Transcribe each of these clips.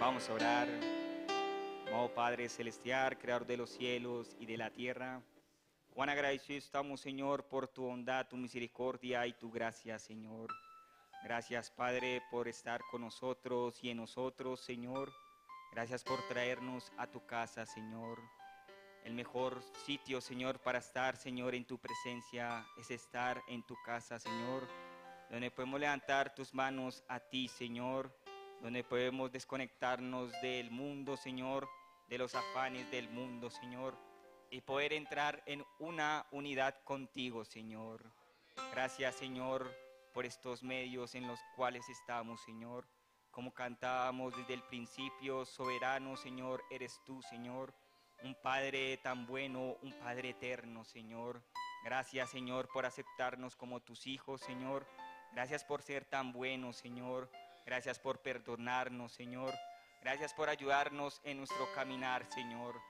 Vamos a orar. Amado Padre Celestial, Creador de los cielos y de la tierra, cuán agradecidos estamos, Señor, por tu bondad, tu misericordia y tu gracia, Señor. Gracias, Padre, por estar con nosotros y en nosotros, Señor. Gracias por traernos a tu casa, Señor. El mejor sitio, Señor, para estar, Señor, en tu presencia es estar en tu casa, Señor, donde podemos levantar tus manos a ti, Señor, donde podemos desconectarnos del mundo, Señor, de los afanes del mundo, Señor, y poder entrar en una unidad contigo, Señor. Gracias, Señor, por estos medios en los cuales estamos, Señor. Como cantábamos desde el principio, soberano, Señor, eres tú, Señor. Un Padre tan bueno, un Padre eterno, Señor. Gracias, Señor, por aceptarnos como tus hijos, Señor. Gracias por ser tan bueno, Señor. Gracias por perdonarnos, Señor. Gracias por ayudarnos en nuestro caminar, Señor.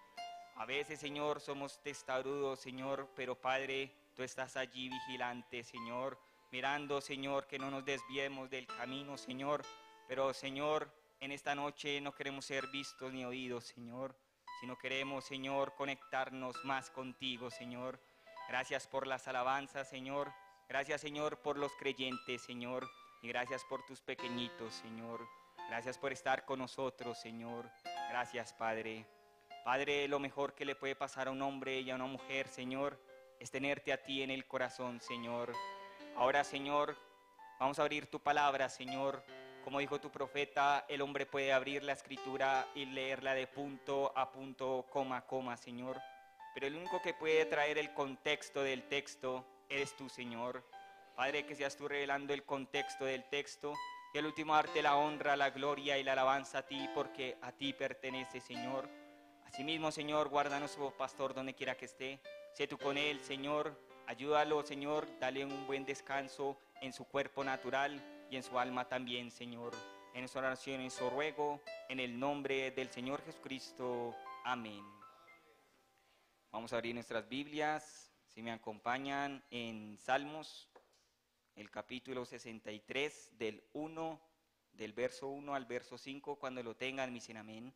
A veces, Señor, somos testarudos, Señor, pero Padre, tú estás allí vigilante, Señor, mirando, Señor, que no nos desviemos del camino, Señor. Pero, Señor, en esta noche no queremos ser vistos ni oídos, Señor, sino queremos, Señor, conectarnos más contigo, Señor. Gracias por las alabanzas, Señor. Gracias, Señor, por los creyentes, Señor. Y gracias por tus pequeñitos, Señor. Gracias por estar con nosotros, Señor. Gracias, Padre. Padre, lo mejor que le puede pasar a un hombre y a una mujer, Señor, es tenerte a ti en el corazón, Señor. Ahora, Señor, vamos a abrir tu palabra, Señor. Como dijo tu profeta, el hombre puede abrir la escritura y leerla de punto a punto, coma a coma, Señor. Pero el único que puede traer el contexto del texto eres tú, Señor. Padre, que seas tú revelando el contexto del texto y al último darte la honra, la gloria y la alabanza a ti, porque a ti pertenece, Señor. Asimismo, Señor, guarda a nuestro pastor donde quiera que esté. Sé tú con él, Señor. Ayúdalo, Señor. Dale un buen descanso en su cuerpo natural y en su alma también, Señor. En nuestra oración, en su ruego, en el nombre del Señor Jesucristo. Amén. Vamos a abrir nuestras Biblias, si me acompañan, en Salmos, el capítulo 63, del verso 1 al verso 5. Cuando lo tengan, me dicen amén.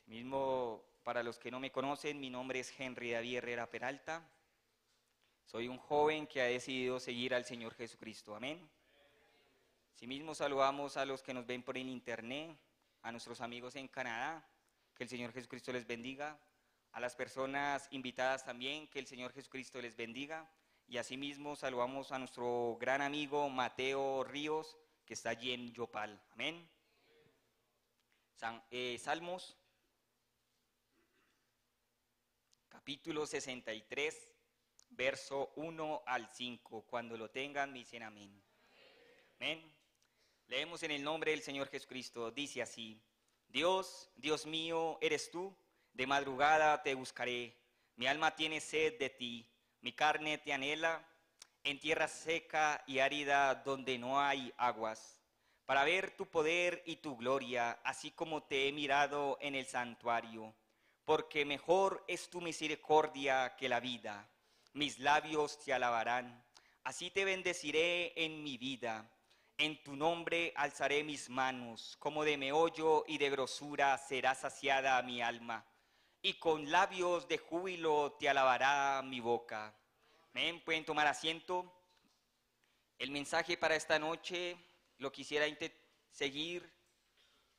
Asimismo, para los que no me conocen, mi nombre es Henry David Herrera Peralta. Soy un joven que ha decidido seguir al Señor Jesucristo. Amén. Asimismo, saludamos a los que nos ven por el internet, a nuestros amigos en Canadá, que el Señor Jesucristo les bendiga, a las personas invitadas también, que el Señor Jesucristo les bendiga, y asimismo saludamos a nuestro gran amigo Mateo Ríos, que está allí en Yopal. Amén. Salmos, capítulo 63, verso 1 al 5. Cuando lo tengan, me dicen amén. Amén. Leemos en el nombre del Señor Jesucristo. Dice así: Dios, Dios mío, eres tú, de madrugada te buscaré. Mi alma tiene sed de ti, mi carne te anhela, en tierra seca y árida donde no hay aguas, para ver tu poder y tu gloria, así como te he mirado en el santuario. Porque mejor es tu misericordia que la vida. Mis labios te alabarán. Así te bendeciré en mi vida. En tu nombre alzaré mis manos. Como de meollo y de grosura será saciada mi alma. Y con labios de júbilo te alabará mi boca. Amén. Pueden tomar asiento. El mensaje para esta noche lo quisiera seguir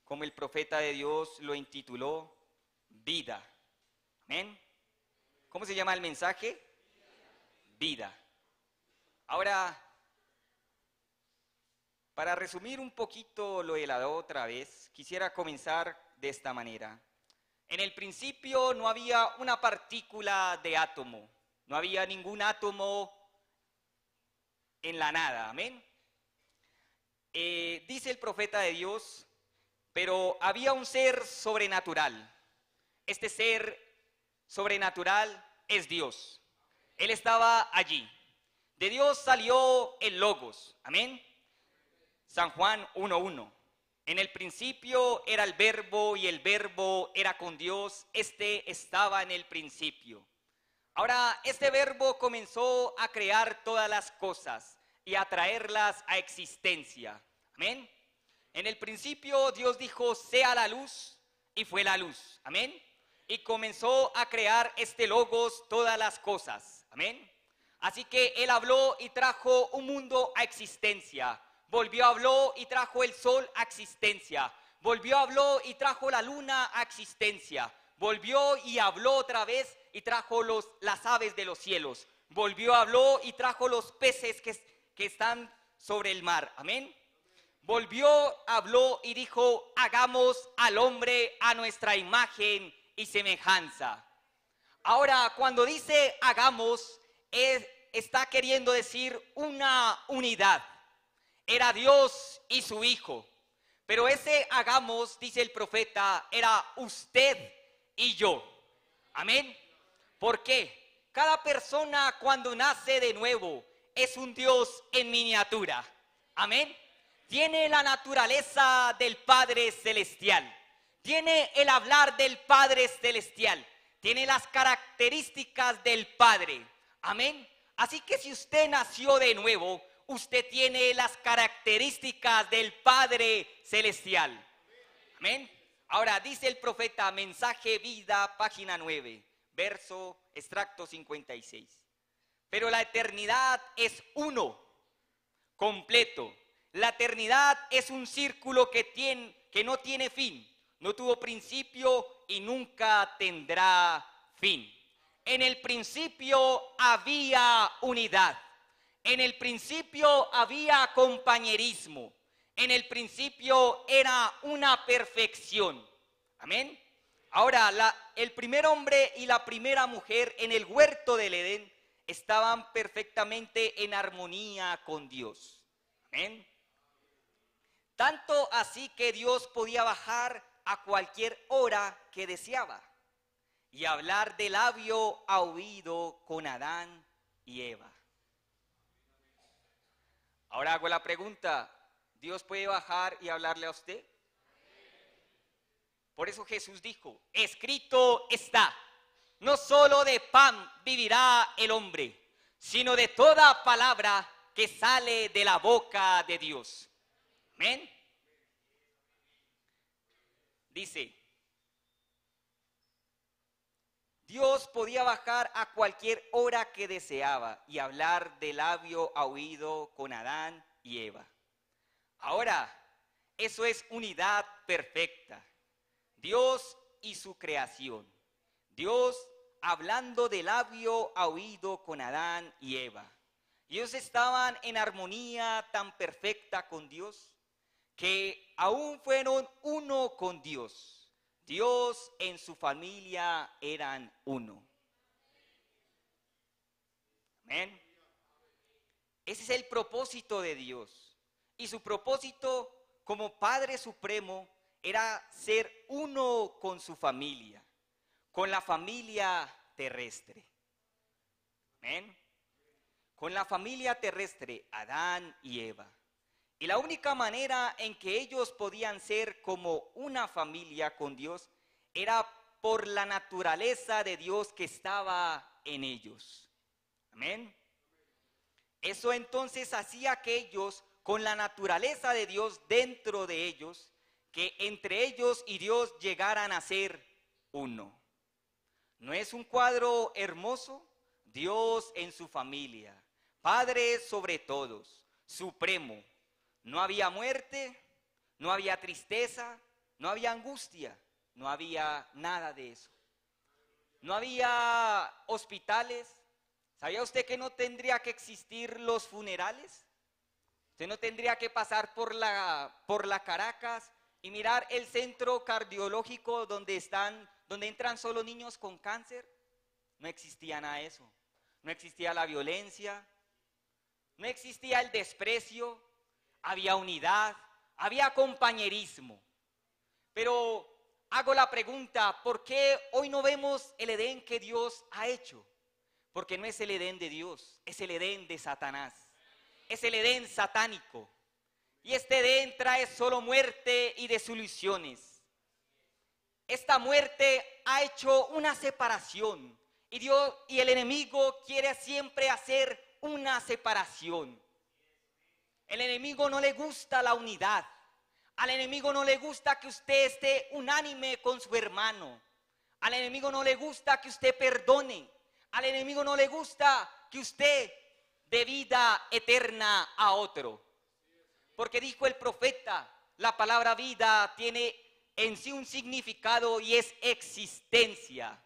como el profeta de Dios lo intituló: vida. Amén. ¿Cómo se llama el mensaje? Vida. Ahora, para resumir un poquito lo de la otra vez, quisiera comenzar de esta manera. En el principio no había una partícula de átomo, no había ningún átomo en la nada. Amén. Dice el profeta de Dios, pero había un ser sobrenatural. Este ser sobrenatural es Dios. Él estaba allí. De Dios salió el Logos. Amén. San Juan 1:1. En el principio era el Verbo y el Verbo era con Dios. Este estaba en el principio. Ahora, este Verbo comenzó a crear todas las cosas y a traerlas a existencia. Amén. En el principio Dios dijo, sea la luz, y fue la luz. Amén. Y comenzó a crear este logos todas las cosas. Amén. Así que Él habló y trajo un mundo a existencia. Volvió, habló y trajo el sol a existencia. Volvió, habló y trajo la luna a existencia. Volvió y habló otra vez y trajo las aves de los cielos. Volvió, habló y trajo los peces que están sobre el mar. Amén. Volvió, habló y dijo, hagamos al hombre a nuestra imagen y semejanza. Ahora, cuando dice hagamos, está queriendo decir una unidad. Era Dios y su Hijo. Pero ese hagamos, dice el profeta, era usted y yo. Amén. ¿Por qué? Cada persona cuando nace de nuevo es un Dios en miniatura. Amén. Tiene la naturaleza del Padre Celestial. Tiene el hablar del Padre Celestial. Tiene las características del Padre. Amén. Así que si usted nació de nuevo, usted tiene las características del Padre Celestial. Amén. Ahora dice el profeta, Mensaje Vida, página 9, verso extracto 56. Pero la eternidad es uno, completo. La eternidad es un círculo que no tiene fin, no tuvo principio y nunca tendrá fin. En el principio había unidad, en el principio había compañerismo, en el principio era una perfección. Amén. Ahora, el primer hombre y la primera mujer en el huerto del Edén estaban perfectamente en armonía con Dios. Amén. Tanto así que Dios podía bajar a cualquier hora que deseaba y hablar de labio a oído con Adán y Eva. Ahora hago la pregunta, ¿Dios puede bajar y hablarle a usted? Por eso Jesús dijo, escrito está, no solo de pan vivirá el hombre, sino de toda palabra que sale de la boca de Dios. Amén. Dice, Dios podía bajar a cualquier hora que deseaba y hablar de labio a oído con Adán y Eva. Ahora, eso es unidad perfecta. Dios y su creación. Dios hablando de labio a oído con Adán y Eva. Ellos estaban en armonía tan perfecta con Dios que aún fueron uno con Dios. Dios en su familia eran uno. Amén. Ese es el propósito de Dios. Y su propósito como Padre Supremo era ser uno con su familia, con la familia terrestre. Amén. Con la familia terrestre, Adán y Eva. Y la única manera en que ellos podían ser como una familia con Dios era por la naturaleza de Dios que estaba en ellos. Amén. Eso entonces hacía que ellos, con la naturaleza de Dios dentro de ellos, que entre ellos y Dios llegaran a ser uno. ¿No es un cuadro hermoso? Dios en su familia, Padre sobre todos, supremo. No había muerte, no había tristeza, no había angustia, no había nada de eso. No había hospitales. ¿Sabía usted que no tendría que existir los funerales? Usted no tendría que pasar por la Caracas y mirar el centro cardiológico donde entran solo niños con cáncer. No existía nada de eso. No existía la violencia, no existía el desprecio. Había unidad, había compañerismo. Pero hago la pregunta, ¿por qué hoy no vemos el Edén que Dios ha hecho? Porque no es el Edén de Dios, es el Edén de Satanás. Es el Edén satánico. Y este Edén trae solo muerte y desoluciones. Esta muerte ha hecho una separación. Y Dios y el enemigo quiere siempre hacer una separación. El enemigo no le gusta la unidad. Al enemigo no le gusta que usted esté unánime con su hermano. Al enemigo no le gusta que usted perdone. Al enemigo no le gusta que usted dé vida eterna a otro. Porque dijo el profeta, la palabra vida tiene en sí un significado y es existencia.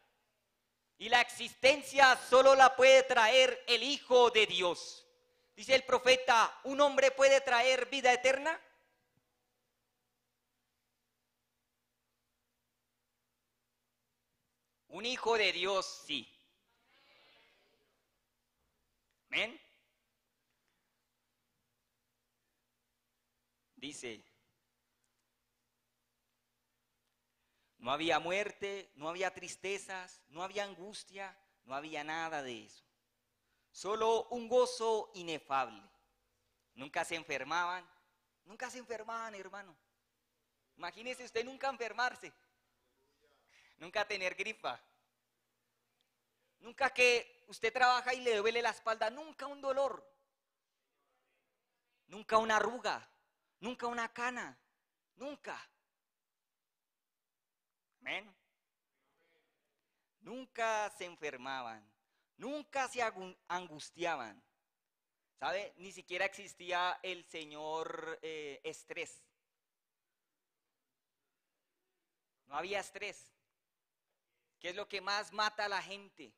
Y la existencia solo la puede traer el Hijo de Dios. Dice el profeta, ¿un hombre puede traer vida eterna? Un hijo de Dios, sí. ¿Amén? Dice, no había muerte, no había tristezas, no había angustia, no había nada de eso. Solo un gozo inefable. Nunca se enfermaban, hermano. Imagínese usted nunca enfermarse, nunca tener gripa, nunca que usted trabaja y le duele la espalda, nunca un dolor, nunca una arruga, nunca una cana, nunca. Amén. Nunca se enfermaban, nunca se angustiaban. ¿Sabe? Ni siquiera existía el señor estrés. No había estrés. ¿Qué es lo que más mata a la gente?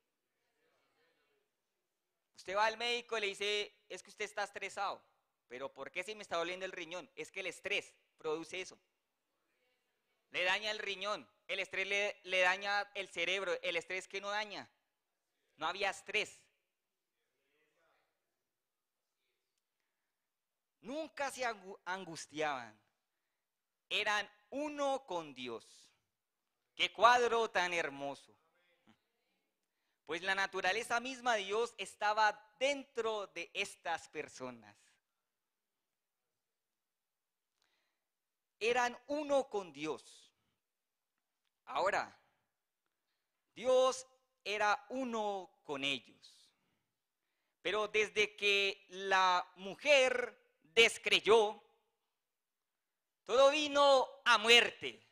Usted va al médico y le dice, es que usted está estresado. ¿Pero por qué se me está doliendo el riñón? Es que el estrés produce eso. Le daña el riñón. El estrés le daña el cerebro. El estrés, ¿qué no daña? No había estrés. Nunca se angustiaban. Eran uno con Dios. ¡Qué cuadro tan hermoso! Pues la naturaleza misma de Dios estaba dentro de estas personas. Eran uno con Dios. Ahora, Dios era uno con ellos. Pero desde que la mujer descreyó, todo vino a muerte,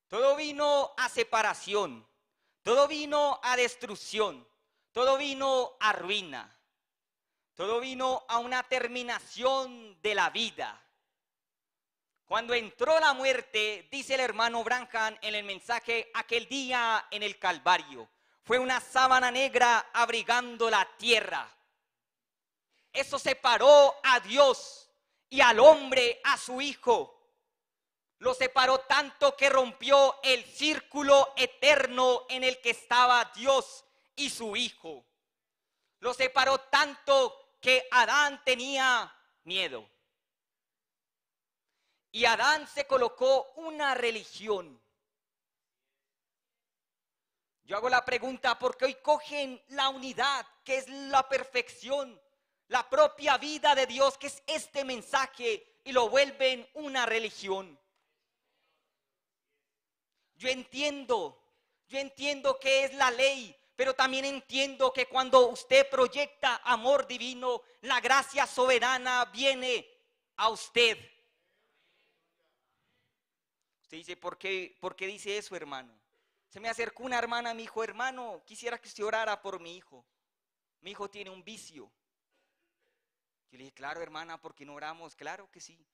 todo vino a separación, todo vino a destrucción, todo vino a ruina, todo vino a una terminación de la vida. Cuando entró la muerte, dice el hermano Branham en el mensaje, aquel día en el Calvario, fue una sábana negra abrigando la tierra. Eso separó a Dios y al hombre, a su Hijo. Lo separó tanto que rompió el círculo eterno en el que estaba Dios y su Hijo. Lo separó tanto que Adán tenía miedo. Y Adán se colocó una religión. Yo hago la pregunta, ¿por qué hoy cogen la unidad, que es la perfección, la propia vida de Dios, que es este mensaje, y lo vuelven una religión? Yo entiendo que es la ley, pero también entiendo que cuando usted proyecta amor divino, la gracia soberana viene a usted. Usted dice, ¿por qué dice eso, hermano? Se me acercó una hermana a mi hijo, hermano, quisiera que usted orara por mi hijo. Mi hijo tiene un vicio. Yo le dije, claro, hermana, ¿por qué no oramos? Claro que sí.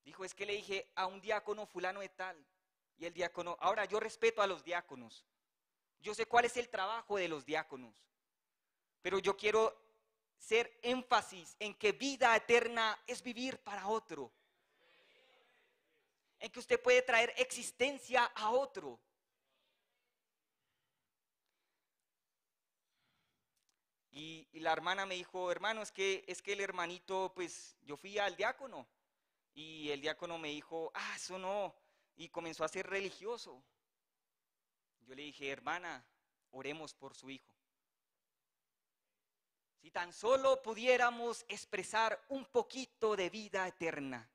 Dijo, es que le dije a un diácono fulano de tal. Y el diácono, ahora yo respeto a los diáconos. Yo sé cuál es el trabajo de los diáconos. Pero yo quiero hacer énfasis en que vida eterna es vivir para otro. En que usted puede traer existencia a otro. Y la hermana me dijo, hermano, es que el hermanito, pues yo fui al diácono. Y el diácono me dijo, eso no. Y comenzó a ser religioso. Yo le dije, hermana, oremos por su hijo. Si tan solo pudiéramos expresar un poquito de vida eterna.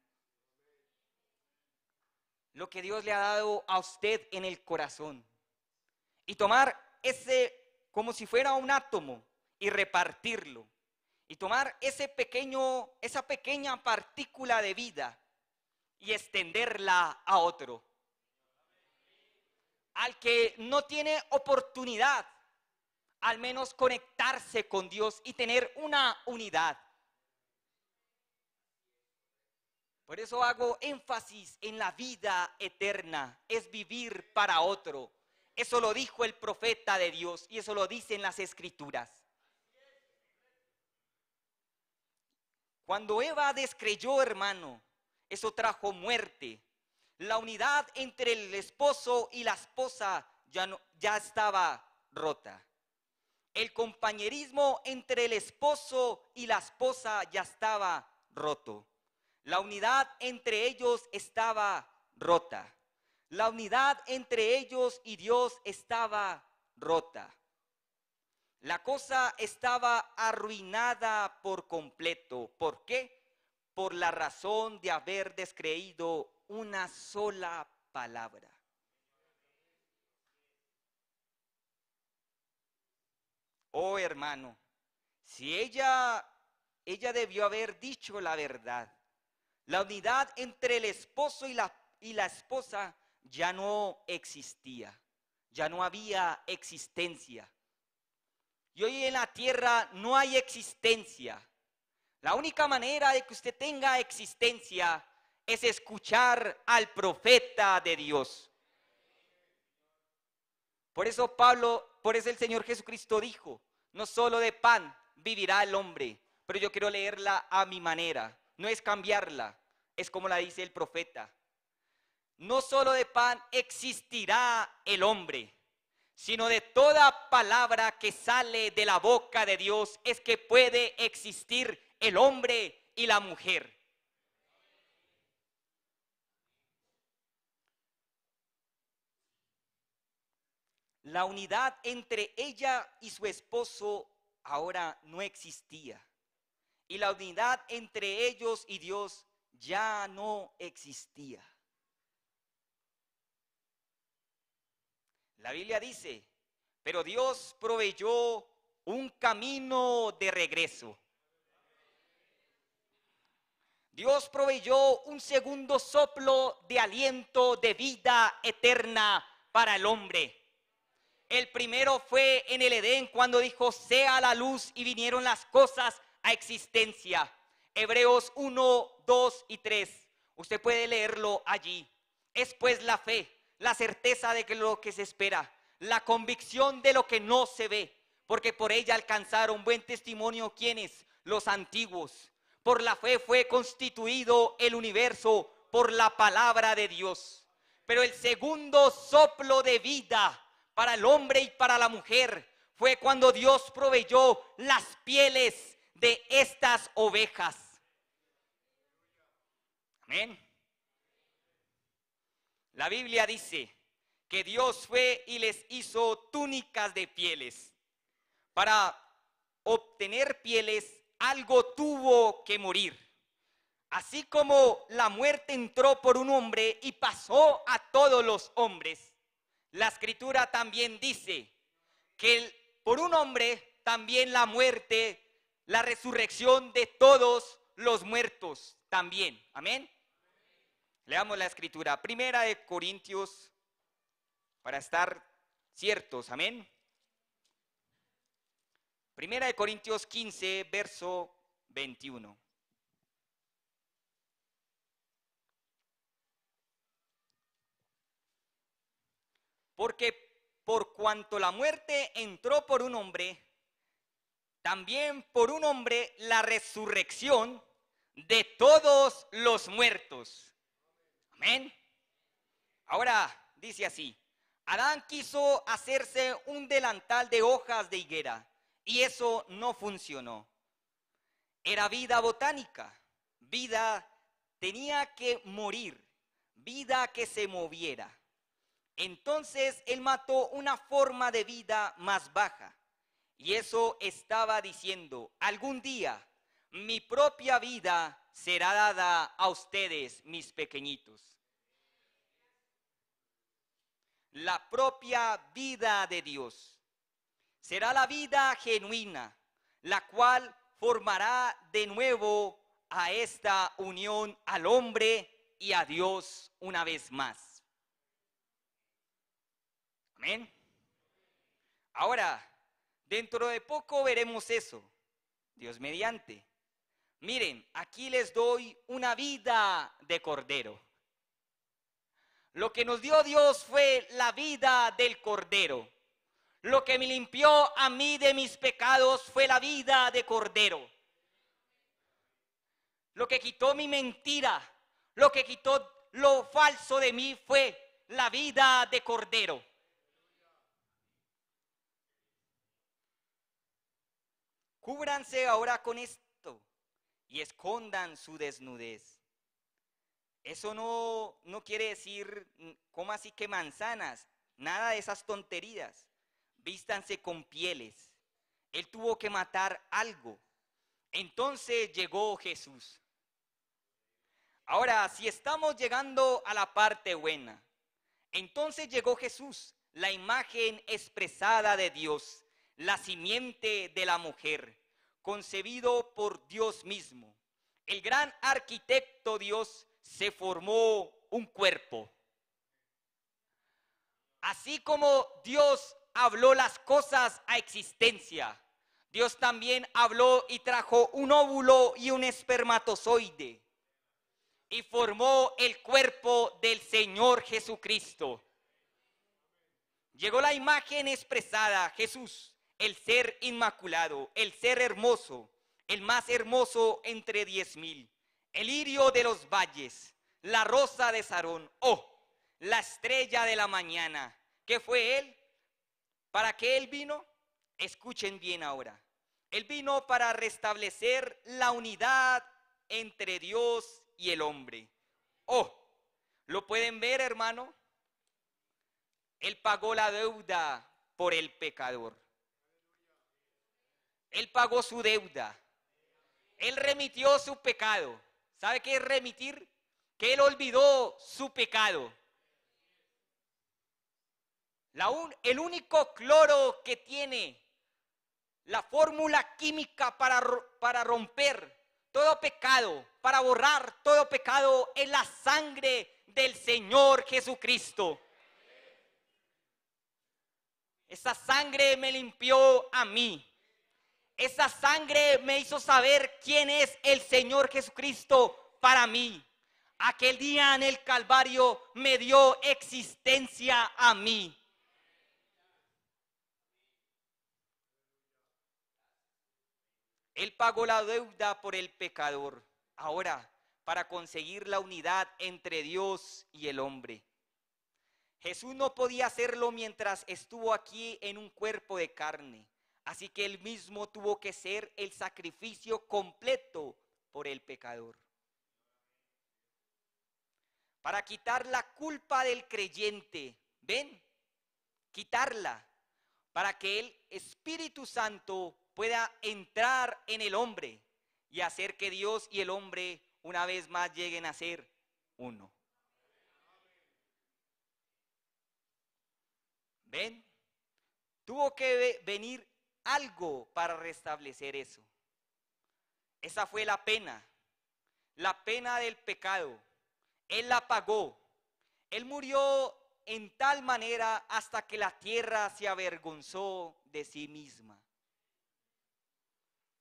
Lo que Dios le ha dado a usted en el corazón. Y tomar ese, como si fuera un átomo, y repartirlo. Y tomar esa pequeña partícula de vida y extenderla a otro. Al que no tiene oportunidad, al menos conectarse con Dios y tener una unidad. Por eso hago énfasis en la vida eterna, es vivir para otro. Eso lo dijo el profeta de Dios y eso lo dicen las Escrituras. Cuando Eva descreyó, hermano, eso trajo muerte. La unidad entre el esposo y la esposa ya estaba rota. El compañerismo entre el esposo y la esposa ya estaba roto. La unidad entre ellos estaba rota. La unidad entre ellos y Dios estaba rota. La cosa estaba arruinada por completo. ¿Por qué? Por la razón de haber descreído una sola palabra. Oh hermano, si ella debió haber dicho la verdad. La unidad entre el esposo y la esposa ya no existía, ya no había existencia. Y hoy en la tierra no hay existencia. La única manera de que usted tenga existencia es escuchar al profeta de Dios. Por eso el Señor Jesucristo dijo, no solo de pan vivirá el hombre, pero yo quiero leerla a mi manera. No es cambiarla, es como la dice el profeta. No solo de pan existirá el hombre, sino de toda palabra que sale de la boca de Dios es que puede existir el hombre y la mujer. La unidad entre ella y su esposo ahora no existía. Y la unidad entre ellos y Dios ya no existía. La Biblia dice, pero Dios proveyó un camino de regreso. Dios proveyó un segundo soplo de aliento de vida eterna para el hombre. El primero fue en el Edén cuando dijo, sea la luz, y vinieron las cosas a existencia. Hebreos 1, 2 y 3. Usted puede leerlo allí. Es pues la fe, la certeza de que lo que se espera, la convicción de lo que no se ve, porque por ella alcanzaron buen testimonio quienes, los antiguos. Por la fe fue constituido el universo por la palabra de Dios. Pero el segundo soplo de vida para el hombre y para la mujer fue cuando Dios proveyó las pieles de estas ovejas. Amén. La Biblia dice que Dios fue y les hizo túnicas de pieles. Para obtener pieles, algo tuvo que morir. Así como la muerte entró por un hombre y pasó a todos los hombres, la Escritura también dice que por un hombre también la muerte, la resurrección de todos los muertos también. Amén. Leamos la Escritura. Primera de Corintios, para estar ciertos. Amén. Primera de Corintios 15, verso 21. Porque por cuanto la muerte entró por un hombre, también por un hombre la resurrección de todos los muertos. Amén. Ahora dice así, Adán quiso hacerse un delantal de hojas de higuera y eso no funcionó. Era vida botánica, vida tenía que morir, vida que se moviera. Entonces él mató una forma de vida más baja. Y eso estaba diciendo, algún día mi propia vida será dada a ustedes, mis pequeñitos. La propia vida de Dios será la vida genuina, la cual formará de nuevo a esta unión al hombre y a Dios una vez más. Amén. Ahora, dentro de poco veremos eso, Dios mediante. Miren, aquí les doy una vida de cordero. Lo que nos dio Dios fue la vida del cordero. Lo que me limpió a mí de mis pecados fue la vida de cordero. Lo que quitó mi mentira, lo que quitó lo falso de mí fue la vida de cordero. Cúbranse ahora con esto y escondan su desnudez. Eso no quiere decir, ¿cómo así que manzanas? Nada de esas tonterías. Vístanse con pieles. Él tuvo que matar algo. Entonces llegó Jesús. Ahora, si estamos llegando a la parte buena, entonces llegó Jesús, la imagen expresada de Dios, la simiente de la mujer, concebido por Dios mismo. El gran arquitecto Dios se formó un cuerpo. Así como Dios habló las cosas a existencia, Dios también habló y trajo un óvulo y un espermatozoide y formó el cuerpo del Señor Jesucristo. Llegó la imagen expresada, Jesús, el ser inmaculado, el ser hermoso, el más hermoso entre 10,000, el lirio de los valles, la rosa de Sarón, la estrella de la mañana. ¿Qué fue Él? ¿Para qué Él vino? Escuchen bien ahora. Él vino para restablecer la unidad entre Dios y el hombre. ¿Lo pueden ver, hermano? Él pagó la deuda por el pecador. Él pagó su deuda. Él remitió su pecado. ¿Sabe qué es remitir? Que Él olvidó su pecado. El único cloro que tiene la fórmula química para romper todo pecado, para borrar todo pecado, es la sangre del Señor Jesucristo. Esa sangre me limpió a mí. Esa sangre me hizo saber quién es el Señor Jesucristo para mí. Aquel día en el Calvario me dio existencia a mí. Él pagó la deuda por el pecador. Ahora, para conseguir la unidad entre Dios y el hombre. Jesús no podía hacerlo mientras estuvo aquí en un cuerpo de carne. Así que Él mismo tuvo que ser el sacrificio completo por el pecador. Para quitar la culpa del creyente, ¿ven? Quitarla, para que el Espíritu Santo pueda entrar en el hombre y hacer que Dios y el hombre una vez más lleguen a ser uno. ¿Ven? Tuvo que venir algo para restablecer eso. Esa fue la pena del pecado. Él la pagó. Él murió en tal manera hasta que la tierra se avergonzó de sí misma.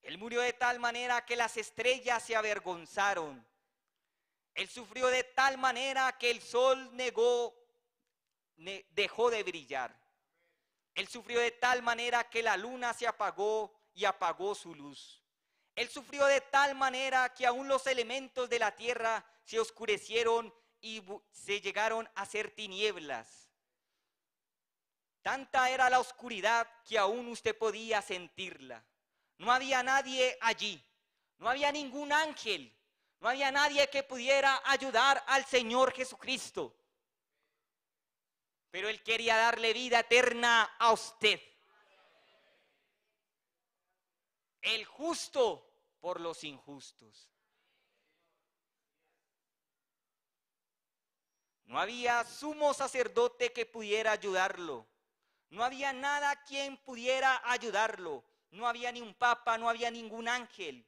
Él murió de tal manera que las estrellas se avergonzaron. Él sufrió de tal manera que el sol dejó de brillar. Él sufrió de tal manera que la luna se apagó y apagó su luz. Él sufrió de tal manera que aún los elementos de la tierra se oscurecieron y se llegaron a ser tinieblas. Tanta era la oscuridad que aún usted podía sentirla. No había nadie allí, no había ningún ángel, no había nadie que pudiera ayudar al Señor Jesucristo. Pero Él quería darle vida eterna a usted. El justo por los injustos. No había sumo sacerdote que pudiera ayudarlo. No había nada quien pudiera ayudarlo. No había ni un papa, no había ningún ángel.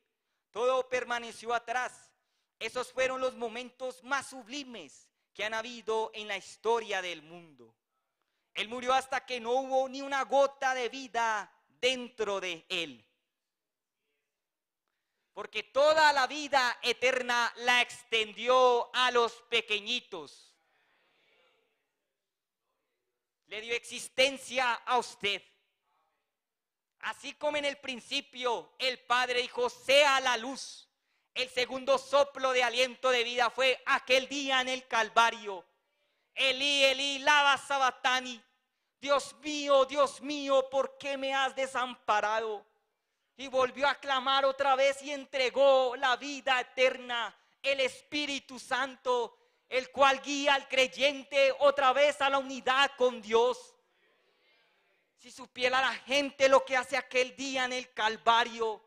Todo permaneció atrás. Esos fueron los momentos más sublimes que han habido en la historia del mundo. Él murió hasta que no hubo ni una gota de vida dentro de él. Porque toda la vida eterna la extendió a los pequeñitos. Le dio existencia a usted. Así como en el principio el Padre dijo, sea la luz. El segundo soplo de aliento de vida fue aquel día en el Calvario. Elí, Elí, lama sabactani. Dios mío, ¿por qué me has desamparado? Y volvió a clamar otra vez y entregó la vida eterna, el Espíritu Santo, el cual guía al creyente otra vez a la unidad con Dios. Si supiera la gente lo que hace aquel día en el Calvario.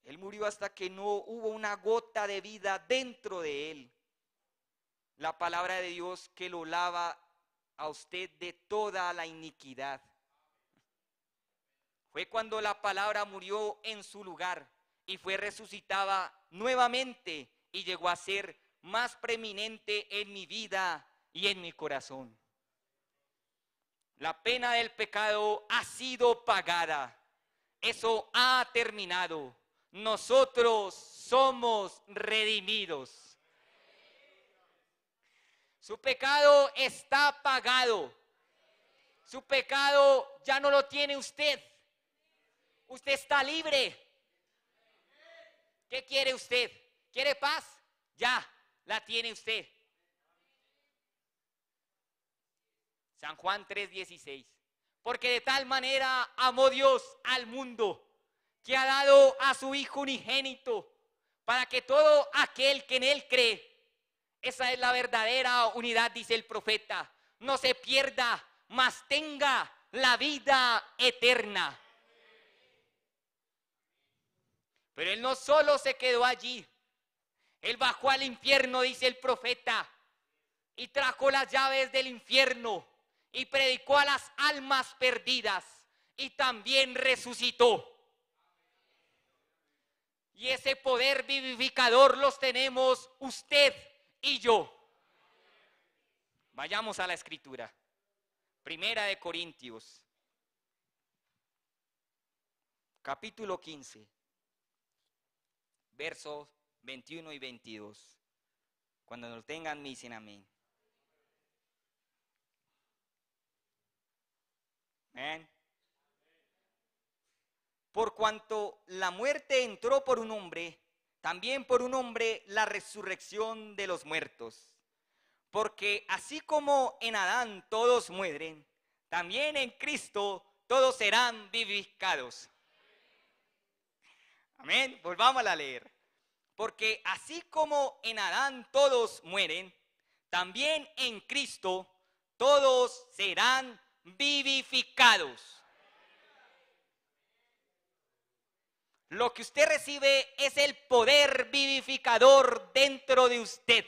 Él murió hasta que no hubo una gota de vida dentro de él. La palabra de Dios que lo lava a usted de toda la iniquidad. Fue cuando la palabra murió en su lugar y fue resucitada nuevamente y llegó a ser más preeminente en mi vida y en mi corazón. La pena del pecado ha sido pagada. Eso ha terminado. Nosotros somos redimidos. Su pecado está pagado. Su pecado ya no lo tiene usted. Usted está libre. ¿Qué quiere usted? ¿Quiere paz? Ya, la tiene usted. San Juan 3:16. Porque de tal manera amó Dios al mundo, que ha dado a su Hijo unigénito, para que todo aquel que en Él cree, esa es la verdadera unidad, dice el profeta, no se pierda, mas tenga la vida eterna. Pero Él no solo se quedó allí, Él bajó al infierno, dice el profeta, y trajo las llaves del infierno, y predicó a las almas perdidas, y también resucitó. Y ese poder vivificador los tenemos usted y yo. Vayamos a la escritura. Primera de Corintios, capítulo 15, versos 21 y 22. Cuando nos tengan, me dicen amén. Amén. Por cuanto la muerte entró por un hombre, también por un hombre la resurrección de los muertos. Porque así como en Adán todos mueren, también en Cristo todos serán vivificados. Amén. Volvamos a leer. Porque así como en Adán todos mueren, también en Cristo todos serán vivificados. Lo que usted recibe es el poder vivificador dentro de usted.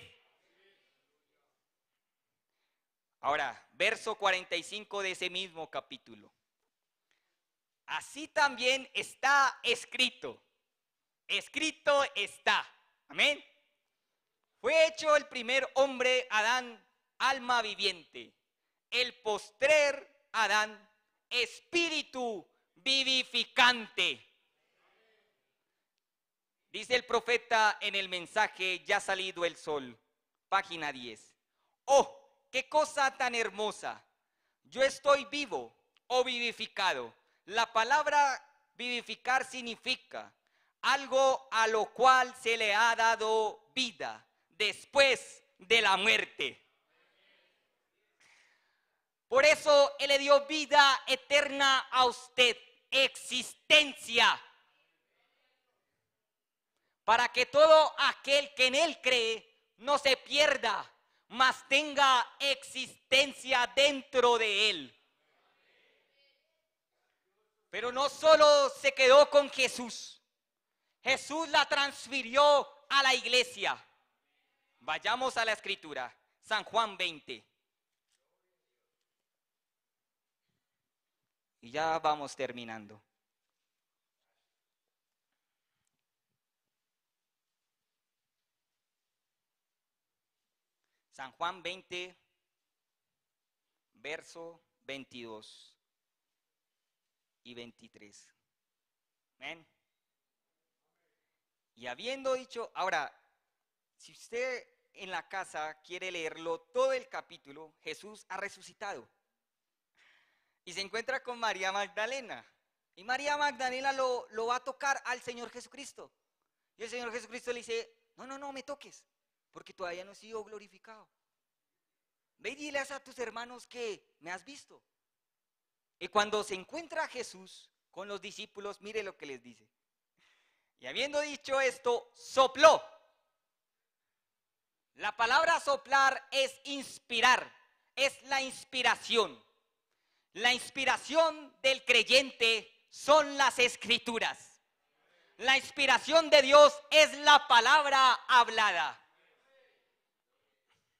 Ahora, verso 45 de ese mismo capítulo. Así también está escrito. Escrito está. Amén. Fue hecho el primer hombre, Adán, alma viviente. El postrer Adán, espíritu vivificante. Dice el profeta en el mensaje Ya ha salido el sol, página 10. ¡Oh, qué cosa tan hermosa! Yo estoy vivo o vivificado. La palabra vivificar significa algo a lo cual se le ha dado vida después de la muerte. Por eso Él le dio vida eterna a usted, existencia. Para que todo aquel que en Él cree no se pierda, mas tenga existencia dentro de Él. Pero no solo se quedó con Jesús, Jesús la transfirió a la iglesia. Vayamos a la escritura, San Juan 20. Y ya vamos terminando. San Juan 20, verso 22 y 23. Amén. Y habiendo dicho, ahora, si usted en la casa quiere leerlo todo el capítulo, Jesús ha resucitado. Y se encuentra con María Magdalena. Y María Magdalena lo va a tocar al Señor Jesucristo. Y el Señor Jesucristo le dice, no me toques, porque todavía no he sido glorificado. Ve y diles a tus hermanos que me has visto. Y cuando se encuentra Jesús con los discípulos, mire lo que les dice. Y habiendo dicho esto, sopló. La palabra soplar es inspirar, es la inspiración. La inspiración del creyente son las escrituras. La inspiración de Dios es la palabra hablada.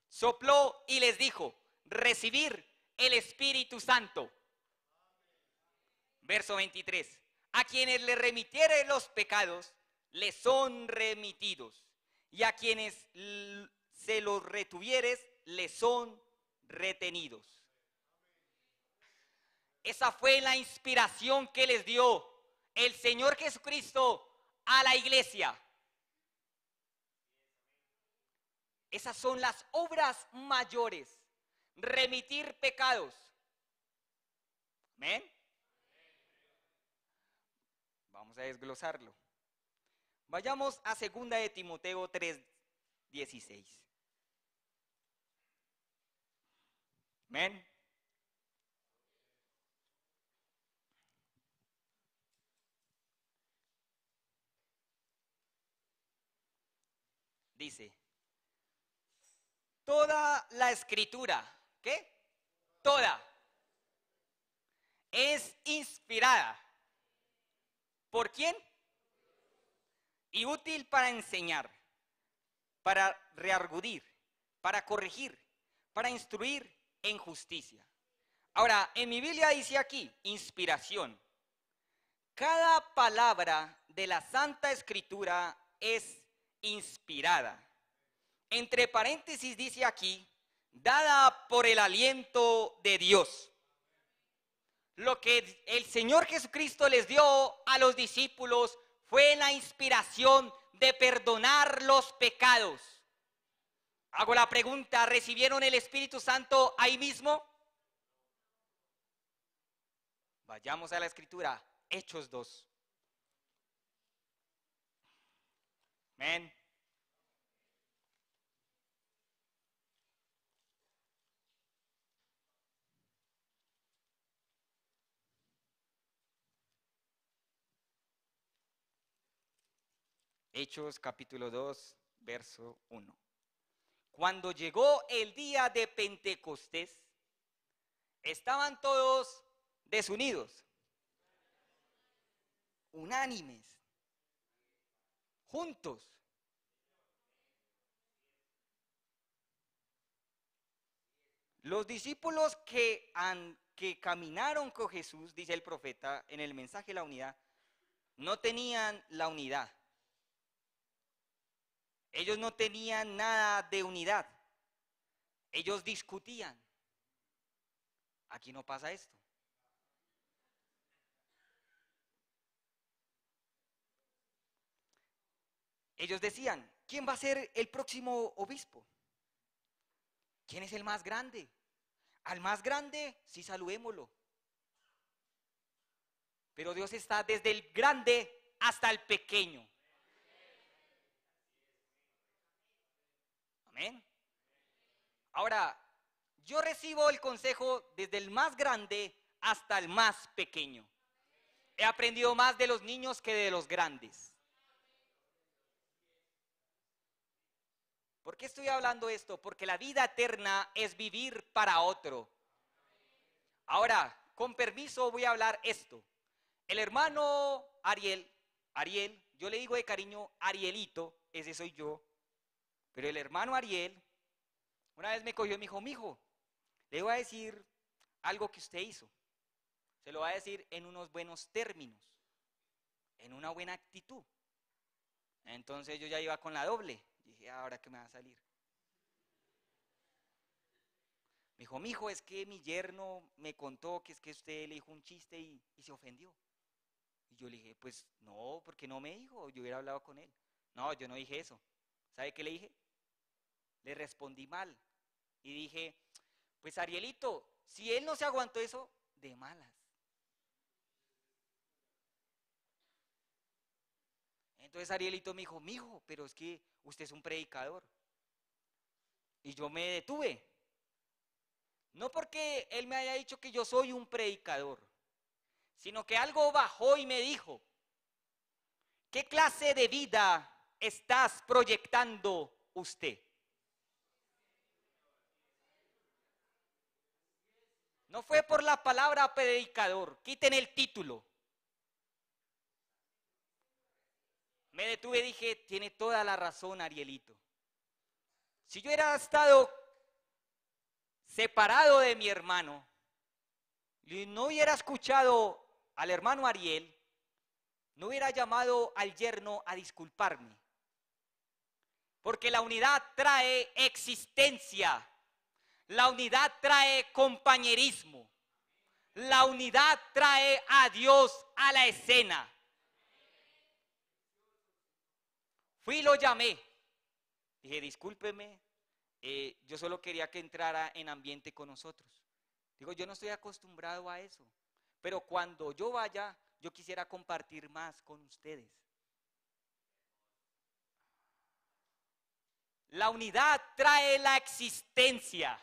Sopló y les dijo, recibir el Espíritu Santo. Verso 23. A quienes le remitiere los pecados, les son remitidos. Y a quienes se los retuvieres, les son retenidos. Esa fue la inspiración que les dio el Señor Jesucristo a la iglesia. Esas son las obras mayores. Remitir pecados. ¿Amén? Vamos a desglosarlo. Vayamos a 2 de Timoteo 3:16. ¿Amén? Dice, toda la escritura, ¿qué? Toda es inspirada. ¿Por quién? Y útil para enseñar, para reargudir, para corregir, para instruir en justicia. Ahora, en mi Biblia dice aquí, inspiración. Cada palabra de la Santa Escritura es inspirada. Entre paréntesis dice aquí, dada por el aliento de Dios. Lo que el Señor Jesucristo les dio a los discípulos fue la inspiración de perdonar los pecados. Hago la pregunta, ¿recibieron el Espíritu Santo ahí mismo? Vayamos a la Escritura, Hechos 2. Amén. Hechos capítulo 2, verso 1. Cuando llegó el día de Pentecostés, estaban todos desunidos, unánimes, juntos. Los discípulos que caminaron con Jesús, dice el profeta en el mensaje de la unidad, no tenían la unidad. Ellos no tenían nada de unidad. Ellos discutían. Aquí no pasa esto. Ellos decían, ¿quién va a ser el próximo obispo? ¿Quién es el más grande? Al más grande, sí, saludémoslo. Pero Dios está desde el grande hasta el pequeño. Amén. Ahora, yo recibo el consejo desde el más grande hasta el más pequeño. He aprendido más de los niños que de los grandes. ¿Por qué estoy hablando esto? Porque la vida eterna es vivir para otro. Ahora, con permiso voy a hablar esto. El hermano Ariel, yo le digo de cariño Arielito, ese soy yo. Pero el hermano Ariel, una vez me cogió y me dijo, mijo, le voy a decir algo que usted hizo. Se lo va a decir en unos buenos términos, en una buena actitud. Entonces yo ya iba con la doble. Dije, ¿ahora qué me va a salir? Me dijo, mijo, es que mi yerno me contó que es que usted le dijo un chiste y se ofendió. Y yo le dije, pues no, porque no me dijo, yo hubiera hablado con él. No, yo no dije eso. ¿Sabe qué le dije? Le respondí mal. Y dije, pues Arielito, si él no se aguantó eso, de malas. Entonces Arielito me dijo, mijo, pero es que usted es un predicador. Y yo me detuve. No porque él me haya dicho que yo soy un predicador, sino que algo bajó y me dijo, ¿qué clase de vida estás proyectando usted? No fue por la palabra predicador, quiten el título. Me detuve y dije, tiene toda la razón Arielito. Si yo hubiera estado separado de mi hermano y no hubiera escuchado al hermano Ariel, no hubiera llamado al yerno a disculparme. Porque la unidad trae existencia, la unidad trae compañerismo, la unidad trae a Dios a la escena. Fui y lo llamé. Dije, discúlpeme, yo solo quería que entrara en ambiente con nosotros. Digo, yo no estoy acostumbrado a eso, pero cuando yo vaya, yo quisiera compartir más con ustedes. La unidad trae la existencia.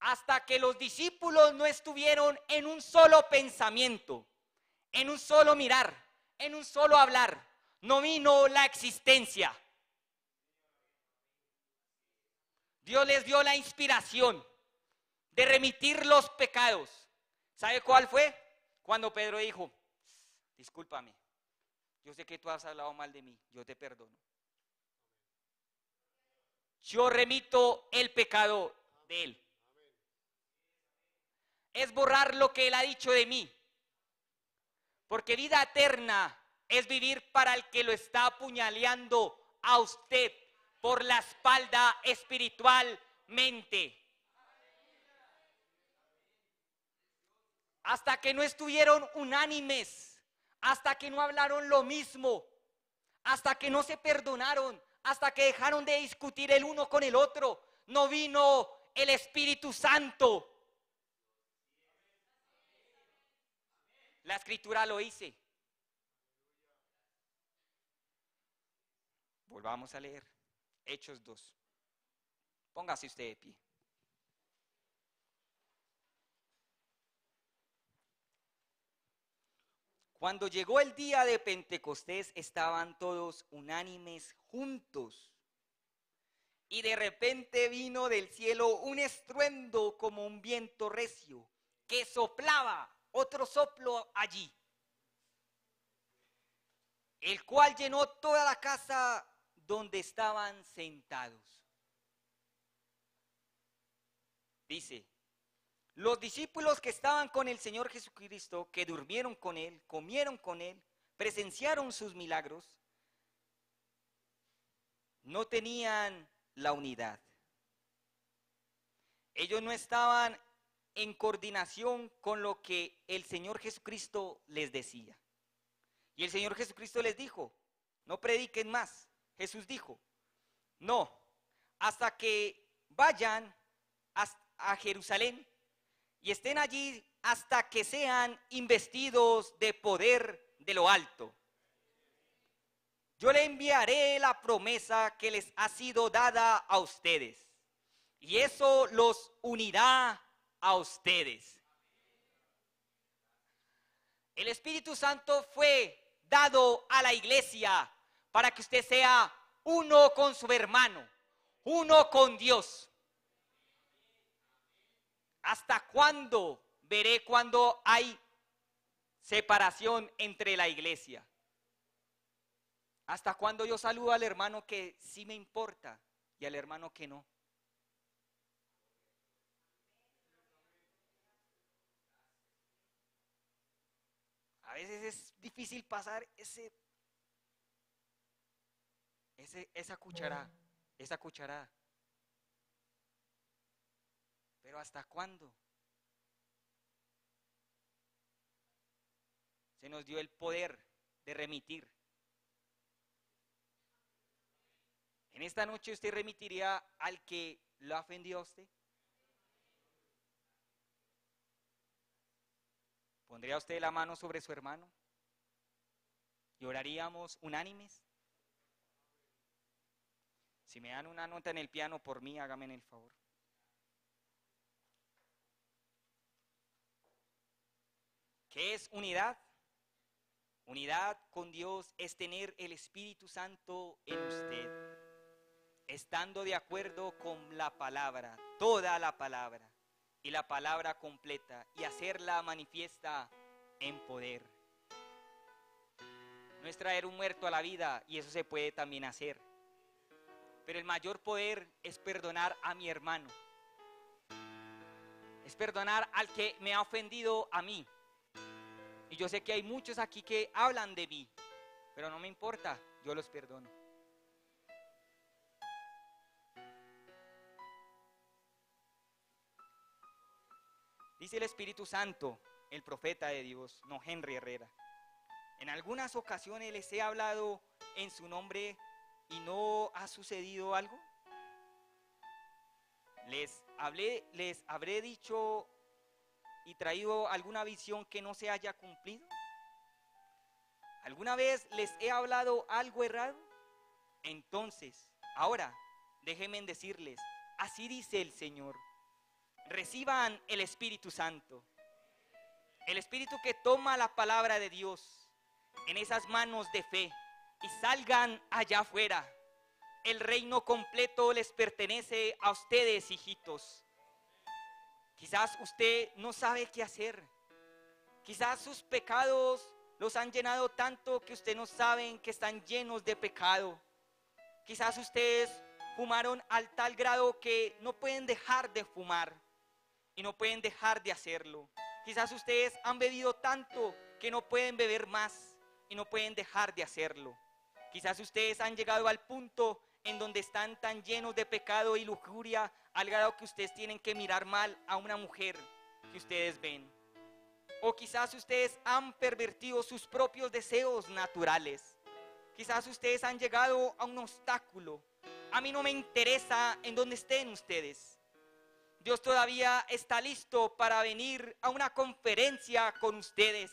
Hasta que los discípulos no estuvieron en un solo pensamiento, en un solo mirar, en un solo hablar, no vino la existencia. Dios les dio la inspiración de remitir los pecados. ¿Sabe cuál fue? Cuando Pedro dijo, discúlpame, yo sé que tú has hablado mal de mí, yo te perdono. Yo remito el pecado de él. Es borrar lo que él ha dicho de mí. Porque vida eterna es vivir para el que lo está apuñaleando a usted por la espalda espiritualmente. Hasta que no estuvieron unánimes, hasta que no hablaron lo mismo, hasta que no se perdonaron, hasta que dejaron de discutir el uno con el otro, no vino el Espíritu Santo. La Escritura lo dice. Volvamos a leer Hechos 2. Póngase usted de pie. Cuando llegó el día de Pentecostés, estaban todos unánimes juntos. Y de repente vino del cielo un estruendo como un viento recio, que soplaba otro soplo allí, el cual llenó toda la casa donde estaban sentados. Dice, los discípulos que estaban con el Señor Jesucristo, que durmieron con Él, comieron con Él, presenciaron sus milagros, no tenían la unidad. Ellos no estaban en coordinación con lo que el Señor Jesucristo les decía. Y el Señor Jesucristo les dijo, no prediquen más. Jesús dijo, no, hasta que vayan a Jerusalén y estén allí hasta que sean investidos de poder de lo alto. Yo le enviaré la promesa que les ha sido dada a ustedes, y eso los unirá a ustedes. El Espíritu Santo fue dado a la iglesia para que usted sea uno con su hermano, uno con Dios. ¿Hasta cuándo veré cuando hay separación entre la iglesia? ¿Hasta cuándo yo saludo al hermano que sí me importa y al hermano que no? A veces es difícil pasar esa cucharada. Pero ¿hasta cuándo? Se nos dio el poder de remitir. En esta noche usted remitiría al que lo ha ofendido a usted. ¿Pondría usted la mano sobre su hermano? ¿Y oraríamos unánimes? Si me dan una nota en el piano por mí, hágame el favor. ¿Qué es unidad? Unidad con Dios es tener el Espíritu Santo en usted, estando de acuerdo con la palabra, toda la palabra, y la palabra completa, y hacerla manifiesta en poder. No es traer un muerto a la vida, y eso se puede también hacer. Pero el mayor poder es perdonar a mi hermano. Es perdonar al que me ha ofendido a mí. Y yo sé que hay muchos aquí que hablan de mí, pero no me importa, yo los perdono. Dice el Espíritu Santo, el profeta de Dios, no Henry Herrera. En algunas ocasiones les he hablado en su nombre y no ha sucedido algo. Les habré dicho y traído alguna visión que no se haya cumplido. ¿Alguna vez les he hablado algo errado? Entonces, ahora, déjenme decirles, así dice el Señor, reciban el Espíritu Santo, el Espíritu que toma la palabra de Dios en esas manos de fe y salgan allá afuera. El reino completo les pertenece a ustedes, hijitos. Quizás usted no sabe qué hacer. Quizás sus pecados los han llenado tanto que usted no saben que están llenos de pecado. Quizás ustedes fumaron al tal grado que no pueden dejar de fumar y no pueden dejar de hacerlo. Quizás ustedes han bebido tanto que no pueden beber más y no pueden dejar de hacerlo. Quizás ustedes han llegado al punto en donde están tan llenos de pecado y lujuria al grado que ustedes tienen que mirar mal a una mujer que ustedes ven. O quizás ustedes han pervertido sus propios deseos naturales. Quizás ustedes han llegado a un obstáculo. A mí no me interesa en dónde estén ustedes. Dios todavía está listo para venir a una conferencia con ustedes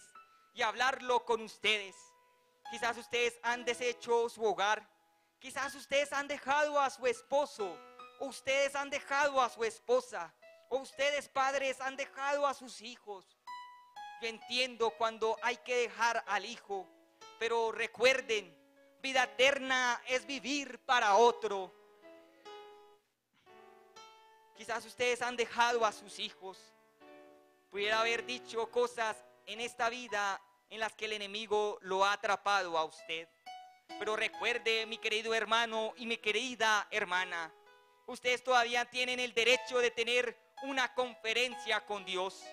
y hablarlo con ustedes. Quizás ustedes han deshecho su hogar. Quizás ustedes han dejado a su esposo, o ustedes han dejado a su esposa, o ustedes padres han dejado a sus hijos. Yo entiendo cuando hay que dejar al hijo, pero recuerden, vida eterna es vivir para otro. Quizás ustedes han dejado a sus hijos. Pudiera haber dicho cosas en esta vida en las que el enemigo lo ha atrapado a usted. Pero recuerde, mi querido hermano y mi querida hermana, ustedes todavía tienen el derecho de tener una conferencia con Dios.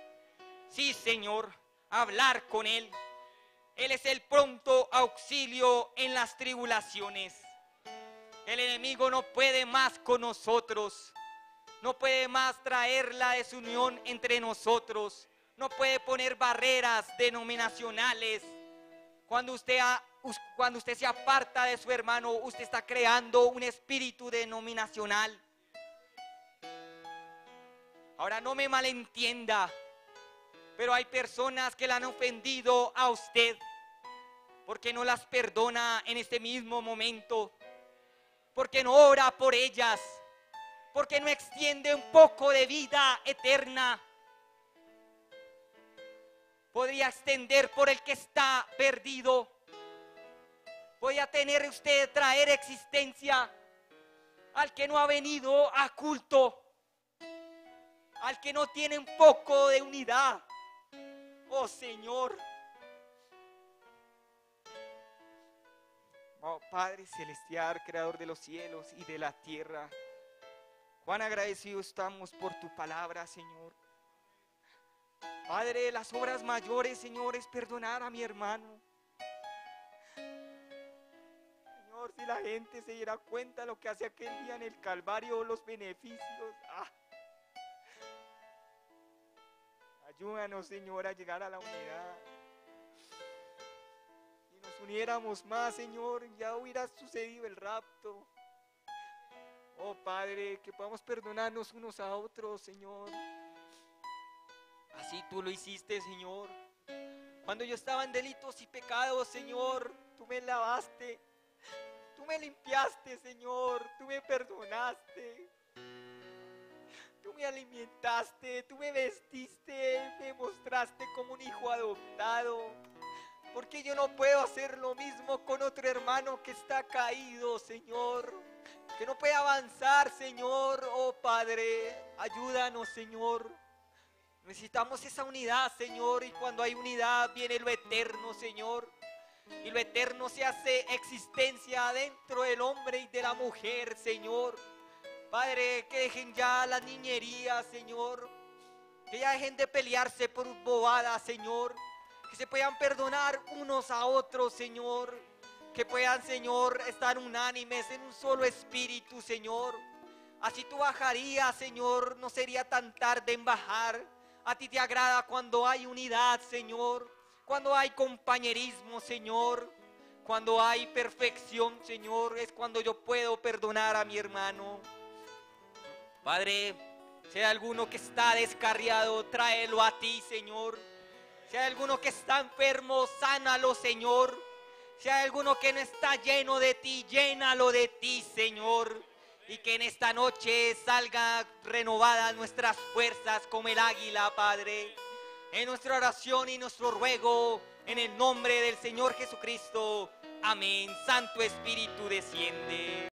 Sí, Señor, hablar con Él. Él es el pronto auxilio en las tribulaciones. El enemigo no puede más con nosotros. No puede más traer la desunión entre nosotros. No puede poner barreras denominacionales. Cuando usted se aparta de su hermano, usted está creando un espíritu denominacional. Ahora no me malentienda, pero hay personas que le han ofendido a usted porque no las perdona en este mismo momento, porque no ora por ellas, porque no extiende un poco de vida eterna. Podría extender por el que está perdido. Podría traer existencia al que no ha venido a culto, al que no tiene un poco de unidad. Oh Señor. Oh Padre Celestial, Creador de los cielos y de la tierra, cuán agradecidos estamos por tu palabra, Señor. Padre, las obras mayores, Señor, es perdonar a mi hermano. Señor, si la gente se diera cuenta de lo que hace aquel día en el Calvario, los beneficios. Ayúdanos, Señor, a llegar a la unidad. Si nos uniéramos más, Señor, ya hubiera sucedido el rapto. Oh, Padre, que podamos perdonarnos unos a otros, Señor. Así tú lo hiciste, Señor. Cuando yo estaba en delitos y pecados, Señor, tú me lavaste. Tú me limpiaste, Señor. Tú me perdonaste. Tú me alimentaste. Tú me vestiste. Me mostraste como un hijo adoptado. Porque yo no puedo hacer lo mismo con otro hermano que está caído, Señor. Que no puede avanzar, Señor. Oh, Padre, ayúdanos, Señor. Necesitamos esa unidad, Señor, y cuando hay unidad viene lo eterno, Señor. Y lo eterno se hace existencia dentro del hombre y de la mujer, Señor. Padre, que dejen ya la niñería, Señor. Que ya dejen de pelearse por bobadas, Señor. Que se puedan perdonar unos a otros, Señor. Que puedan, Señor, estar unánimes en un solo espíritu, Señor. Así tú bajarías, Señor, no sería tan tarde en bajar. A ti te agrada cuando hay unidad, Señor, cuando hay compañerismo, Señor, cuando hay perfección, Señor, es cuando yo puedo perdonar a mi hermano. Padre, si hay alguno que está descarriado, tráelo a ti, Señor. Si hay alguno que está enfermo, sánalo, Señor. Si hay alguno que no está lleno de ti, llénalo de ti, Señor. Y que en esta noche salga renovadas nuestras fuerzas como el águila, Padre. En nuestra oración y nuestro ruego, en el nombre del Señor Jesucristo. Amén. Santo Espíritu, desciende.